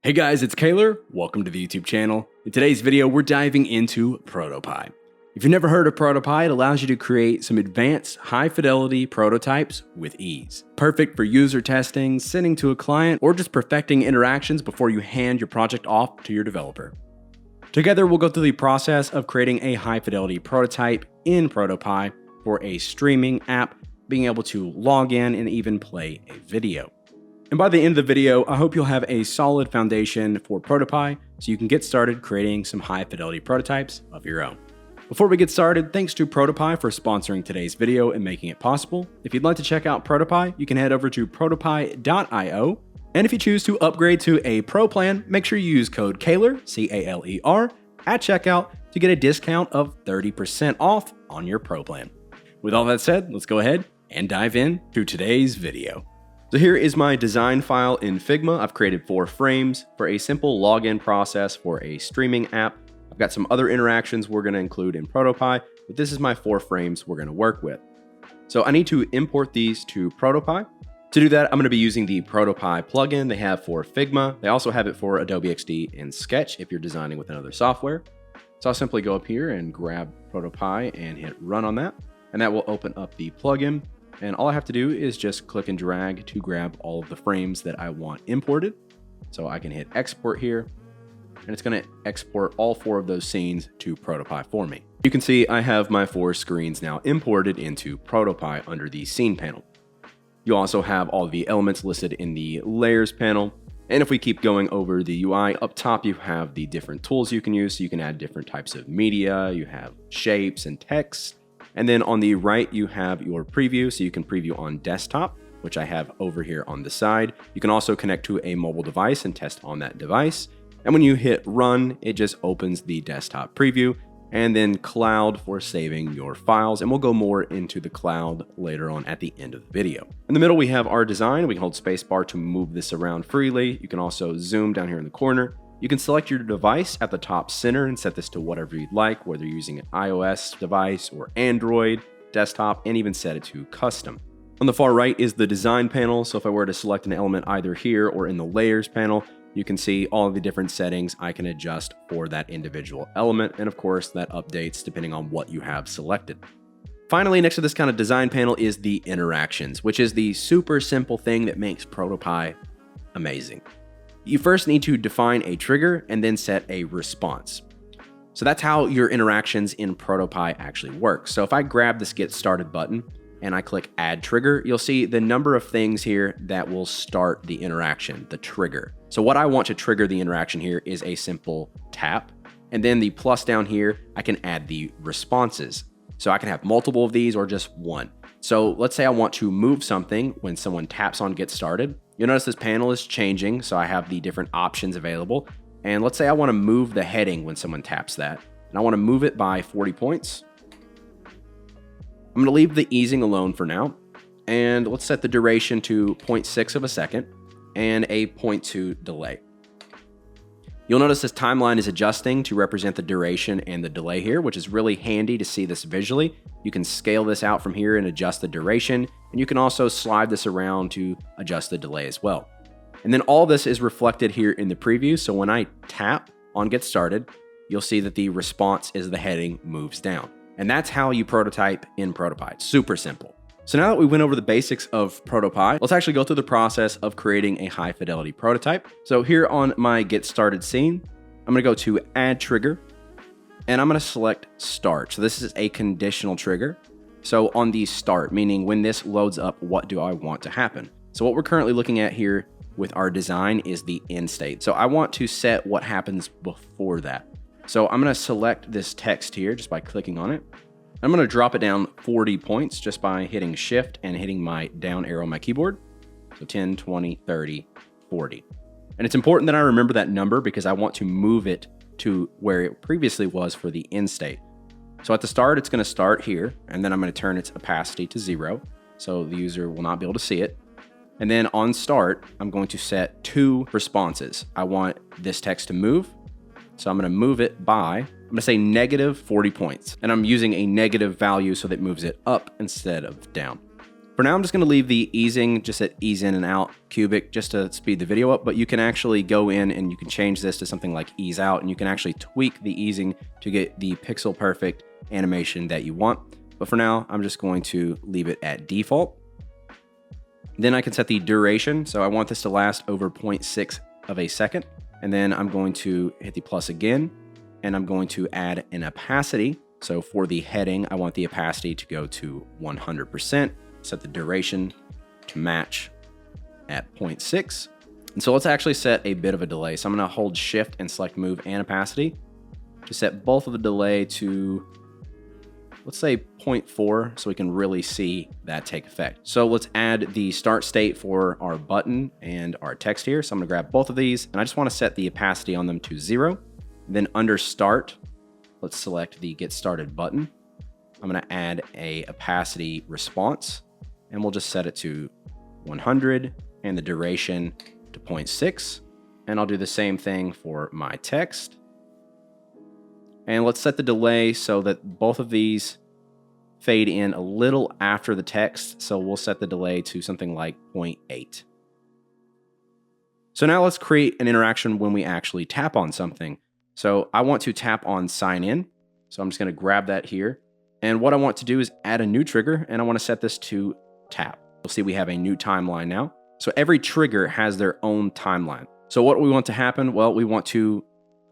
Hey guys, it's Kaylor. Welcome to the YouTube channel. In today's video, we're diving into ProtoPie. If you've never heard of ProtoPie, it allows you to create some advanced, high-fidelity prototypes with ease. Perfect for user testing, sending to a client, or just perfecting interactions before you hand your project off to your developer. Together, we'll go through the process of creating a high-fidelity prototype in ProtoPie for a streaming app, being able to log in and even play a video. And by the end of the video, I hope you'll have a solid foundation for ProtoPie so you can get started creating some high-fidelity prototypes of your own. Before we get started, thanks to ProtoPie for sponsoring today's video and making it possible. If you'd like to check out ProtoPie, you can head over to protopie.io. And if you choose to upgrade to a Pro plan, make sure you use code KALER, C-A-L-E-R, at checkout to get a discount of 30% off on your Pro plan. With all that said, let's go ahead and dive into today's video. So here is my design file in Figma. I've created 4 frames for a simple login process for a streaming app. I've got some other interactions we're going to include in ProtoPie, but this is my 4 frames we're going to work with. So I need to import these to ProtoPie. To do that, I'm going to be using the ProtoPie plugin they have for Figma. They also have it for Adobe XD and Sketch if you're designing with another software. So I'll simply go up here and grab ProtoPie and hit run on that, and that will open up the plugin. And all I have to do is just click and drag to grab all of the frames that I want imported. So I can hit export here, and it's going to export all 4 of those scenes to ProtoPie for me. You can see I have my 4 screens now imported into ProtoPie under the scene panel. You also have all the elements listed in the layers panel. And if we keep going over the UI, up top you have the different tools you can use. So you can add different types of media, you have shapes and text. And then on the right, you have your preview, so you can preview on desktop, which I have over here on the side. You can also connect to a mobile device and test on that device. And when you hit run, it just opens the desktop preview, and then cloud for saving your files. And we'll go more into the cloud later on at the end of the video. In the middle, we have our design. We can hold spacebar to move this around freely. You can also zoom down here in the corner. You can select your device at the top center and set this to whatever you'd like, whether you're using an iOS device or Android, desktop, and even set it to custom. On the far right is the design panel. So if I were to select an element either here or in the layers panel, you can see all of the different settings I can adjust for that individual element. And of course, that updates depending on what you have selected. Finally, next to this kind of design panel is the interactions, which is the super simple thing that makes ProtoPie amazing. You first need to define a trigger and then set a response. So that's how your interactions in ProtoPie actually work. So if I grab this Get Started button and I click Add Trigger, you'll see the number of things here that will start the interaction, the trigger. So what I want to trigger the interaction here is a simple tap. And then the plus down here, I can add the responses. So I can have multiple of these or just one. So let's say I want to move something when someone taps on Get Started. You'll notice this panel is changing, so I have the different options available. And let's say I want to move the heading when someone taps that, and I want to move it by 40 points. I'm going to leave the easing alone for now, and let's set the duration to 0.6 of a second and a 0.2 delay. You'll notice this timeline is adjusting to represent the duration and the delay here, which is really handy to see this visually. You can scale this out from here and adjust the duration, and you can also slide this around to adjust the delay as well. And then all this is reflected here in the preview. So when I tap on Get Started, you'll see that the response is the heading moves down. And that's how you prototype in ProtoPie. It's super simple. So now that we went over the basics of ProtoPie, let's actually go through the process of creating a high fidelity prototype. So here on my Get Started scene, I'm gonna go to Add Trigger, and I'm gonna select Start. So this is a conditional trigger. So on the start, meaning when this loads up, what do I want to happen? So what we're currently looking at here with our design is the end state. So I want to set what happens before that. So I'm gonna select this text here just by clicking on it. I'm going to drop it down 40 points just by hitting Shift and hitting my down arrow on my keyboard. So 10, 20, 30, 40. And it's important that I remember that number because I want to move it to where it previously was for the end state. So at the start, it's going to start here, and then I'm going to turn its opacity to 0, so the user will not be able to see it. And then on start, I'm going to set 2 responses. I want this text to move, so I'm going to move it by, I'm gonna say negative 40 points, and I'm using a negative value so that it moves it up instead of down. For now, I'm just going to leave the easing just at ease in and out cubic just to speed the video up, but you can actually go in and you can change this to something like ease out, and you can actually tweak the easing to get the pixel perfect animation that you want. But for now, I'm just going to leave it at default. Then I can set the duration. So I want this to last over 0.6 of a second. And then I'm going to hit the plus again, and I'm going to add an opacity. So for the heading, I want the opacity to go to 100%. Set the duration to match at 0.6. And so let's actually set a bit of a delay. So I'm going to hold shift and select move and opacity to set both of the delay to, let's say 0.4, so we can really see that take effect. So let's add the start state for our button and our text here. So I'm gonna grab both of these, and I just wanna set the opacity on them to 0. Then under start, let's select the get started button. I'm gonna add a opacity response, and we'll just set it to 100 and the duration to 0.6. And I'll do the same thing for my text. And let's set the delay so that both of these fade in a little after the text. So we'll set the delay to something like 0.8. So now let's create an interaction when we actually tap on something. So I want to tap on sign in. So I'm just going to grab that here. And what I want to do is add a new trigger, and I want to set this to tap. You'll see we have a new timeline now. So every trigger has their own timeline. So what we want to happen? Well, we want to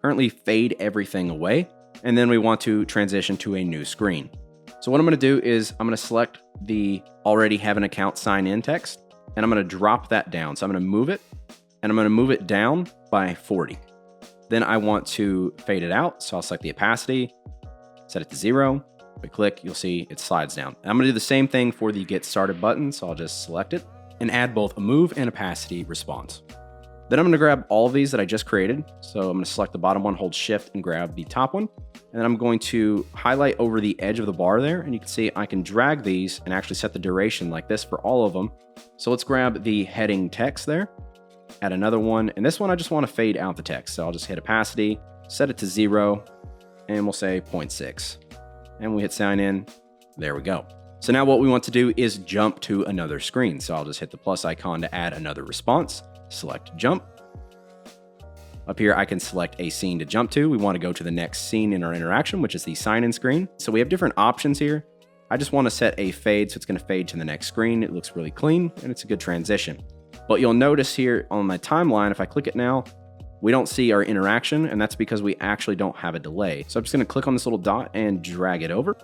currently fade everything away, and then we want to transition to a new screen. So what I'm going to do is I'm going to select the already have an account sign in text, and I'm going to drop that down. So I'm going to move it, and I'm going to move it down by 40. Then I want to fade it out. So I'll select the opacity, set it to 0. If we click, you'll see it slides down. And I'm going to do the same thing for the get started button. So I'll just select it and add both a move and opacity response. Then I'm going to grab all of these that I just created. So I'm going to select the bottom one, hold shift and grab the top one. And then I'm going to highlight over the edge of the bar there. And you can see I can drag these and actually set the duration like this for all of them. So let's grab the heading text there, add another one. And this one, I just want to fade out the text. So I'll just hit opacity, set it to 0, and we'll say 0.6. And we hit sign in. There we go. So now what we want to do is jump to another screen. So I'll just hit the plus icon to add another response. Select jump. Up here, I can select a scene to jump to. We want to go to the next scene in our interaction, which is the sign-in screen. So we have different options here. I just want to set a fade, so it's going to fade to the next screen. It looks really clean, and it's a good transition. But you'll notice here on my timeline, if I click it now, we don't see our interaction, and that's because we actually don't have a delay. So I'm just going to click on this little dot and drag it over,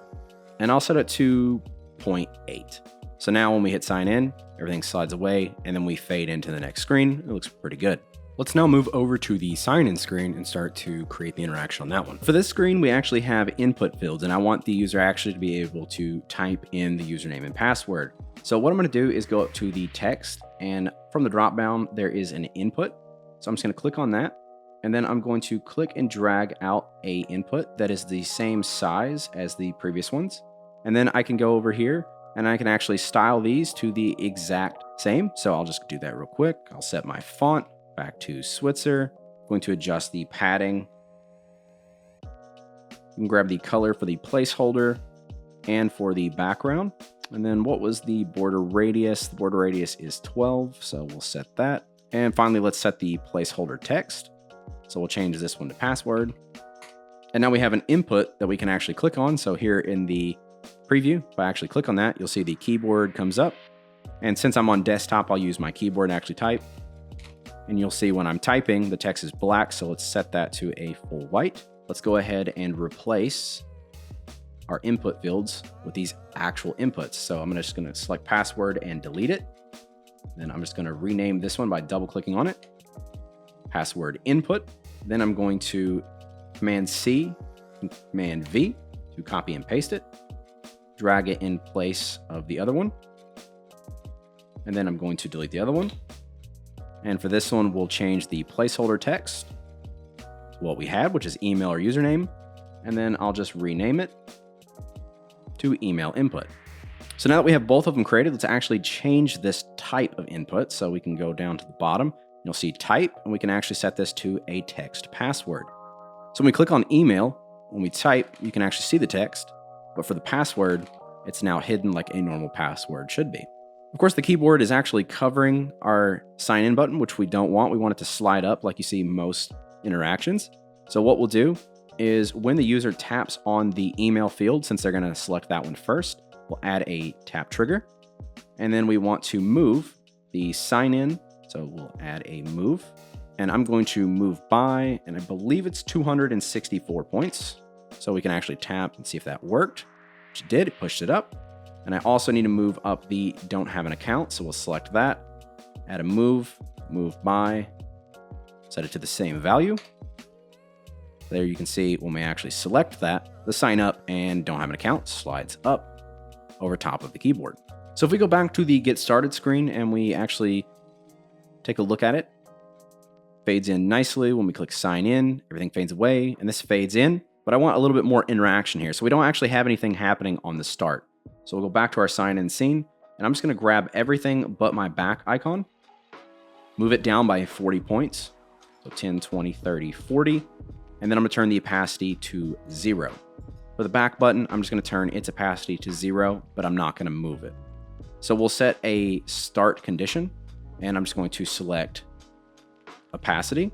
and I'll set it to 0.8. So now when we hit sign in, everything slides away, and then we fade into the next screen. It looks pretty good. Let's now move over to the sign-in screen and start to create the interaction on that one. For this screen, we actually have input fields, and I want the user actually to be able to type in the username and password. So what I'm going to do is go up to the text, and from the drop-down, there is an input. So I'm just going to click on that, and then I'm going to click and drag out a input that is the same size as the previous ones. And then I can go over here, and I can actually style these to the exact same. So I'll just do that real quick. I'll set my font back to Switzer. I'm going to adjust the padding. You can grab the color for the placeholder and for the background. And then what was the border radius? The border radius is 12, so we'll set that. And finally, let's set the placeholder text. So we'll change this one to password. And now we have an input that we can actually click on. So here in the preview, if I actually click on that, you'll see the keyboard comes up. And since I'm on desktop, I'll use my keyboard and actually type. And you'll see when I'm typing, the text is black, so let's set that to a full white. Let's go ahead and replace our input fields with these actual inputs. So I'm just going to select password and delete it. Then I'm just going to rename this one by double clicking on it. Password input. Then I'm going to Command C, Command V to copy and paste it. Drag it in place of the other one. And then I'm going to delete the other one. And for this one, we'll change the placeholder text to what we had, which is email or username. And then I'll just rename it to email input. So now that we have both of them created, let's actually change this type of input. So we can go down to the bottom. You'll see type, and we can actually set this to a text password. So when we click on email, when we type, you can actually see the text. But for the password, it's now hidden like a normal password should be. Of course, the keyboard is actually covering our sign in button, which we don't want. We want it to slide up like you see most interactions. So what we'll do is when the user taps on the email field, since they're going to select that one first, we'll add a tap trigger. And then we want to move the sign in. So we'll add a move. And I'm going to move by, and I believe it's 264 points. So we can actually tap and see if that worked, which it did. It pushed it up. And I also need to move up the don't have an account. So we'll select that, add a move, move by, set it to the same value. There you can see when we actually select that, the sign up and don't have an account slides up over top of the keyboard. So if we go back to the get started screen and we actually take a look at it, fades in nicely. When we click sign in, everything fades away and this fades in, but I want a little bit more interaction here. So we don't actually have anything happening on the start. So we'll go back to our sign in scene and I'm just going to grab everything but my back icon, move it down by 40 points. So 10, 20, 30, 40. And then I'm going to turn the opacity to 0. For the back button, I'm just going to turn its opacity to 0, but I'm not going to move it. So we'll set a start condition and I'm just going to select opacity.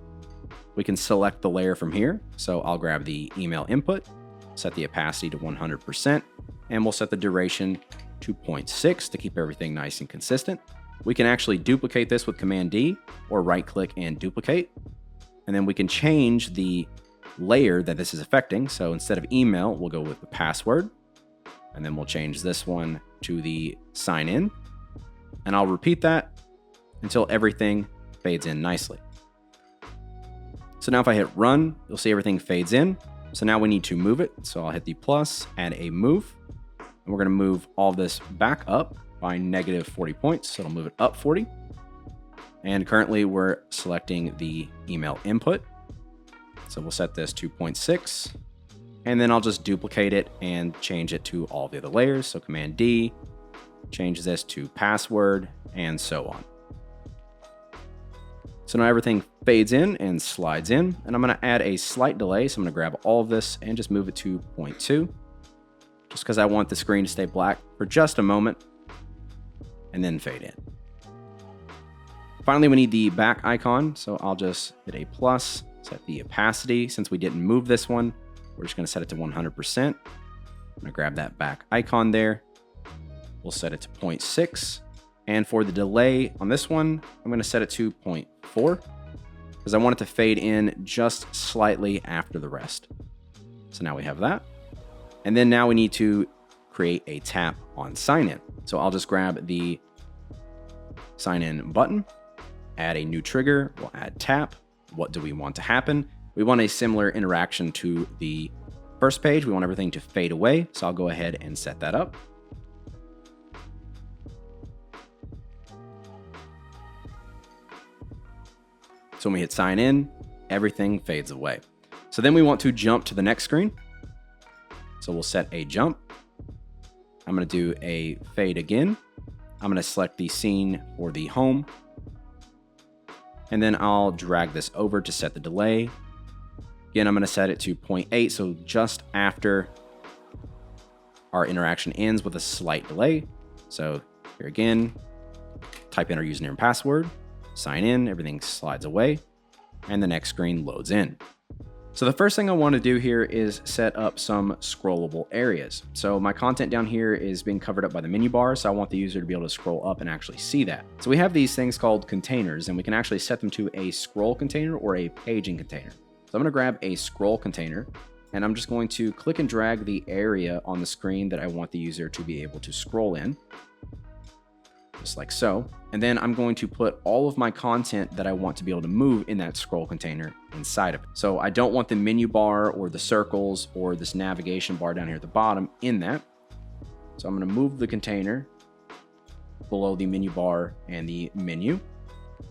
We can select the layer from here. So I'll grab the email input, set the opacity to 100%, and we'll set the duration to 0.6 to keep everything nice and consistent. We can actually duplicate this with Command D or right click and duplicate. And then we can change the layer that this is affecting. So instead of email, we'll go with the password. And then we'll change this one to the sign in. And I'll repeat that until everything fades in nicely. So now if I hit run, you'll see everything fades in. So now we need to move it. So I'll hit the plus, add a move. And we're going to move all this back up by negative 40 points. So it'll move it up 40. And currently we're selecting the email input. So we'll set this to 0.6. And then I'll just duplicate it and change it to all the other layers. So Command D, change this to password, and so on. So now everything fades in and slides in. And I'm going to add a slight delay. So I'm going to grab all of this and just move it to 0.2. Just because I want the screen to stay black for just a moment and then fade in. Finally, we need the back icon. So I'll just hit a plus, set the opacity. Since we didn't move this one, we're just going to set it to 100%. I'm going to grab that back icon there. We'll set it to 0.6. And for the delay on this one, I'm going to set it to 0.4 because I want it to fade in just slightly after the rest. So now we have that. And then now we need to create a tap on sign in. So I'll just grab the sign in button, add a new trigger. We'll add tap. What do we want to happen? We want a similar interaction to the first page. We want everything to fade away. So I'll go ahead and set that up. So when we hit sign in, everything fades away. So then we want to jump to the next screen. So we'll set a jump. I'm going to do a fade again. I'm going to select the scene for the home. And then I'll drag this over to set the delay. Again, I'm going to set it to 0.8. So just after our interaction ends with a slight delay. So here again, type in our username and password, sign in, everything slides away, and the next screen loads in. So the first thing I want to do here is set up some scrollable areas. So my content down here is being covered up by the menu bar, so I want the user to be able to scroll up and actually see that. So we have these things called containers, and we can actually set them to a scroll container or a paging container. So I'm going to grab a scroll container, and I'm just going to click and drag the area on the screen that I want the user to be able to scroll in. Just like so. And then I'm going to put all of my content that I want to be able to move in that scroll container inside of it. So I don't want the menu bar or the circles or this navigation bar down here at the bottom in that. So I'm going to move the container below the menu bar and the menu,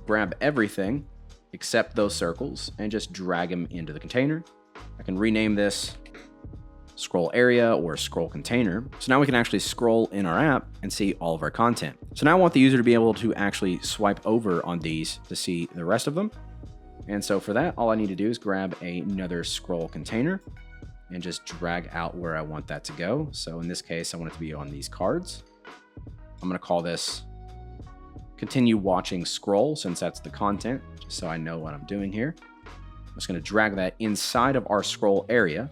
grab everything except those circles and just drag them into the container. I can rename this scroll area or scroll container. So now we can actually scroll in our app and see all of our content. So now I want the user to be able to actually swipe over on these to see the rest of them. And so for that, all I need to do is grab another scroll container and just drag out where I want that to go. So in this case, I want it to be on these cards. I'm going to call this continue watching scroll, since that's the content, just so I know what I'm doing here. I'm just going to drag that inside of our scroll area.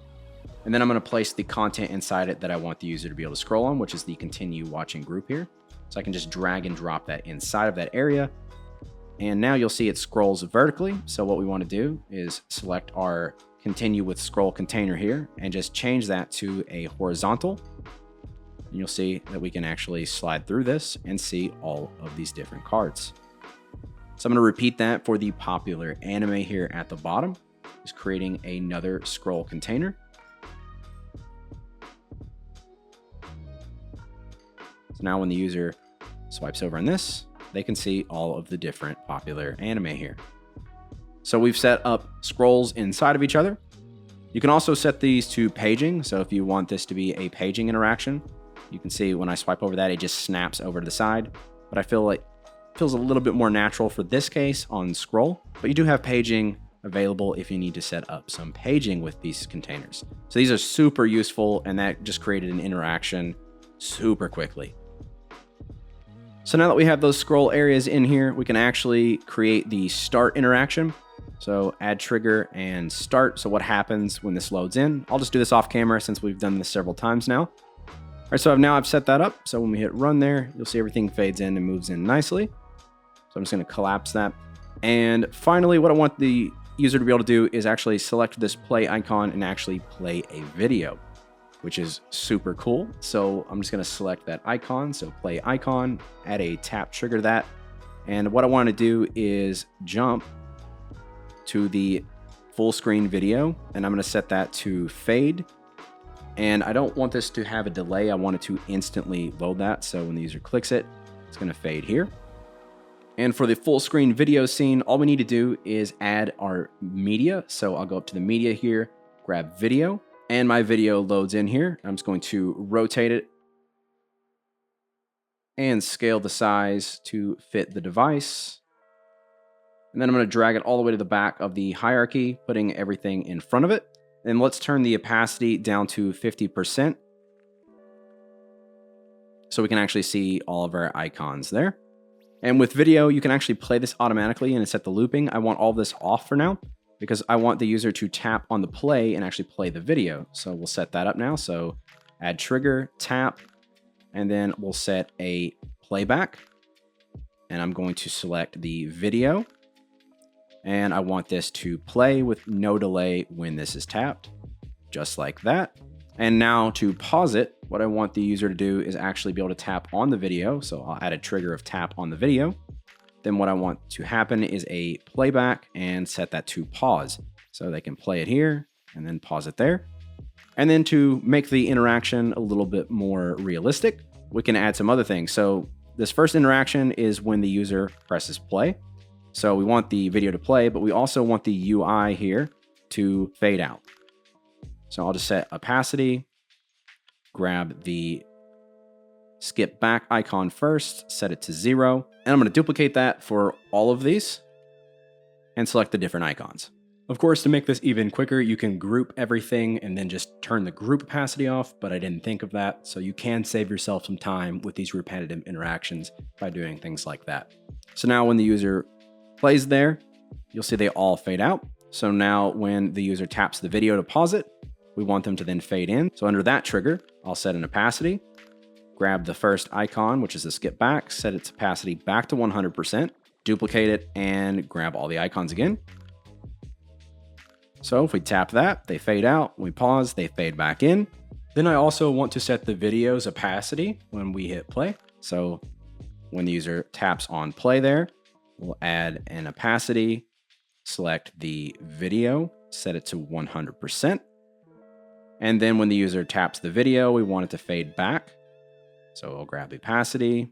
And then I'm going to place the content inside it that I want the user to be able to scroll on, which is the continue watching group here. So I can just drag and drop that inside of that area. And now you'll see it scrolls vertically. So what we want to do is select our continue with scroll container here and just change that to a horizontal. And you'll see that we can actually slide through this and see all of these different cards. So I'm going to repeat that for the popular anime here at the bottom, just creating another scroll container. So now when the user swipes over on this, they can see all of the different popular anime here. So we've set up scrolls inside of each other. You can also set these to paging. So if you want this to be a paging interaction, you can see when I swipe over that, it just snaps over to the side. But I feel like it feels a little bit more natural for this case on scroll. But you do have paging available if you need to set up some paging with these containers. So these are super useful, and that just created an interaction super quickly. So now that we have those scroll areas in here, we can actually create the start interaction. So add trigger and start. So what happens when this loads in? I'll just do this off camera since we've done this several times now. All right, so I've set that up. So when we hit run there, you'll see everything fades in and moves in nicely. So I'm just going to collapse that. And finally, what I want the user to be able to do is actually select this play icon and actually play a video, which is super cool. So I'm just going to select that icon. So play icon, add a tap trigger to that. And what I want to do is jump to the full screen video, and I'm going to set that to fade. And I don't want this to have a delay. I want it to instantly load that. So when the user clicks it, it's going to fade here. And for the full screen video scene, all we need to do is add our media. So I'll go up to the media here, grab video, and my video loads in here. I'm just going to rotate it and scale the size to fit the device. And then I'm going to drag it all the way to the back of the hierarchy, putting everything in front of it. And let's turn the opacity down to 50%. So we can actually see all of our icons there. And with video, you can actually play this automatically and set the looping. I want all this off for now because I want the user to tap on the play and actually play the video. So we'll set that up now. So add trigger, tap, and then we'll set a playback. And I'm going to select the video. And I want this to play with no delay when this is tapped, just like that. And now to pause it, what I want the user to do is actually be able to tap on the video. So I'll add a trigger of tap on the video. Then what I want to happen is a playback and set that to pause. So they can play it here and then pause it there. And then to make the interaction a little bit more realistic, we can add some other things. So this first interaction is when the user presses play. So we want the video to play, but we also want the UI here to fade out. So I'll just set opacity, grab the skip back icon first, set it to 0. And I'm going to duplicate that for all of these and select the different icons. Of course, to make this even quicker, you can group everything and then just turn the group opacity off, but I didn't think of that. So you can save yourself some time with these repetitive interactions by doing things like that. So now when the user plays there, you'll see they all fade out. So now when the user taps the video to pause it, we want them to then fade in. So under that trigger, I'll set an opacity, grab the first icon, which is the skip back, set its opacity back to 100%, duplicate it, and grab all the icons again. So if we tap that, they fade out. When we pause, they fade back in. Then I also want to set the video's opacity when we hit play. So when the user taps on play there, we'll add an opacity, select the video, set it to 100%. And then when the user taps the video, we want it to fade back. So we'll grab the opacity,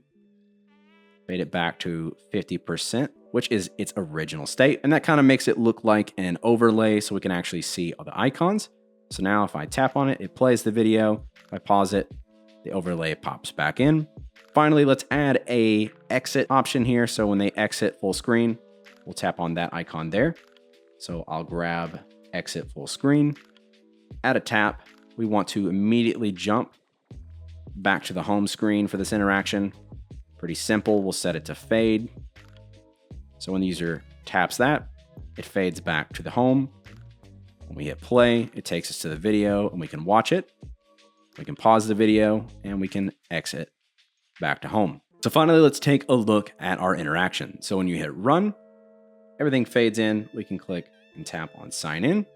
fade it back to 50%, which is its original state. And that kind of makes it look like an overlay so we can actually see all the icons. So now if I tap on it, it plays the video. If I pause it, the overlay pops back in. Finally, let's add a exit option here. So when they exit full screen, we'll tap on that icon there. So I'll grab exit full screen, add a tap. We want to immediately jump back to the home screen for this interaction. Pretty simple. We'll set it to fade. So when the user taps that, it fades back to the home. When we hit play, it takes us to the video and we can watch it. We can pause the video and we can exit back to home. So finally, let's take a look at our interaction. So when you hit run, everything fades in. We can click and tap on sign in.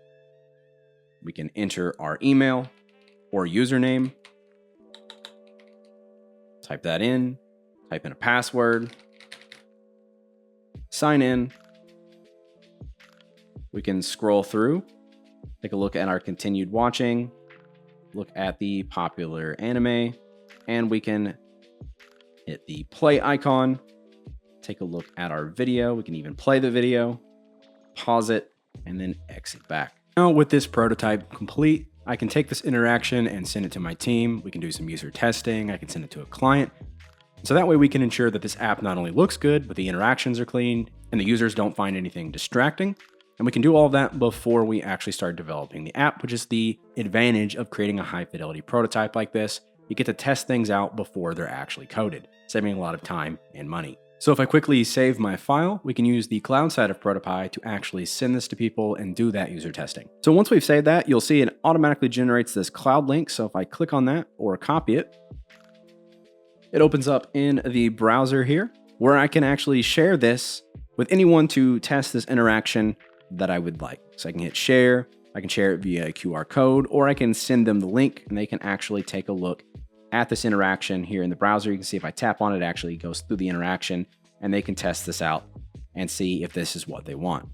We can enter our email or username. Type that in, type in a password, sign in. We can scroll through, take a look at our continued watching, look at the popular anime, and we can hit the play icon, take a look at our video. We can even play the video, pause it, and then exit back. Now with this prototype complete, I can take this interaction and send it to my team. We can do some user testing. I can send it to a client. So that way we can ensure that this app not only looks good, but the interactions are clean and the users don't find anything distracting. And we can do all of that before we actually start developing the app, which is the advantage of creating a high fidelity prototype like this. You get to test things out before they're actually coded, saving a lot of time and money. So if I quickly save my file, we can use the cloud side of ProtoPie to actually send this to people and do that user testing. So once we've saved that, you'll see it automatically generates this cloud link. So if I click on that or copy it, it opens up in the browser here where I can actually share this with anyone to test this interaction that I would like. So I can hit share, I can share it via a QR code, or I can send them the link and they can actually take a look at this interaction here in the browser. You can see if I tap on it, it actually goes through the interaction and they can test this out and see if this is what they want.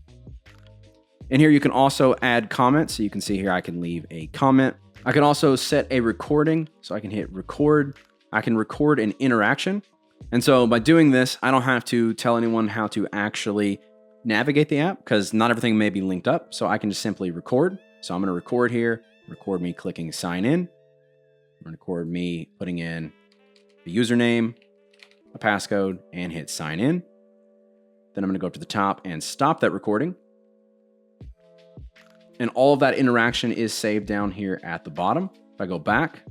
In here, you can also add comments. So you can see here, I can leave a comment. I can also set a recording. So I can hit record. I can record an interaction. And so by doing this, I don't have to tell anyone how to actually navigate the app because not everything may be linked up. So I can just simply record. So I'm going to record here, record me clicking sign in. I'm going to record me putting in the username, a passcode, and hit sign in. Then I'm going to go up to the top and stop that recording. And all of that interaction is saved down here at the bottom. If I go back,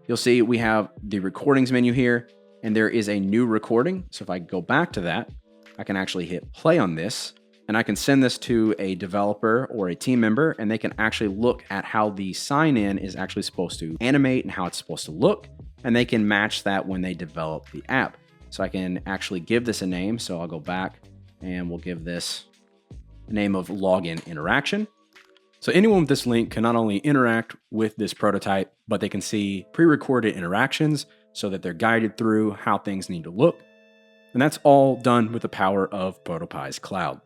you'll see we have the recordings menu here, and there is a new recording. So if I go back to that, I can actually hit play on this. And I can send this to a developer or a team member, and they can actually look at how the sign-in is actually supposed to animate and how it's supposed to look, and they can match that when they develop the app. So I can actually give this a name. So I'll go back and we'll give this a name of login interaction. So anyone with this link can not only interact with this prototype, but they can see pre-recorded interactions so that they're guided through how things need to look. And that's all done with the power of ProtoPie's cloud.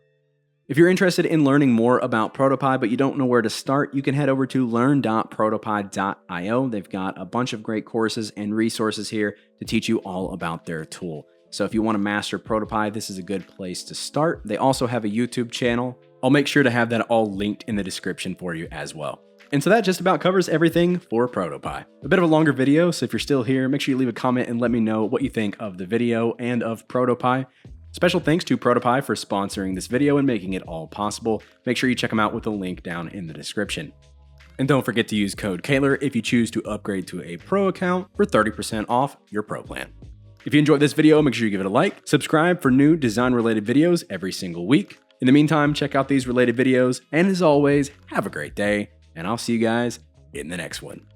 If you're interested in learning more about ProtoPie, but you don't know where to start, you can head over to learn.protopie.io. They've got a bunch of great courses and resources here to teach you all about their tool. So if you want to master ProtoPie, this is a good place to start. They also have a YouTube channel. I'll make sure to have that all linked in the description for you as well. And so that just about covers everything for ProtoPie. A bit of a longer video, so if you're still here, make sure you leave a comment and let me know what you think of the video and of ProtoPie. Special thanks to ProtoPie for sponsoring this video and making it all possible. Make sure you check them out with the link down in the description. And don't forget to use code Kaylor if you choose to upgrade to a Pro account for 30% off your Pro plan. If you enjoyed this video, make sure you give it a like, subscribe for new design-related videos every single week. In the meantime, check out these related videos, and as always, have a great day, and I'll see you guys in the next one.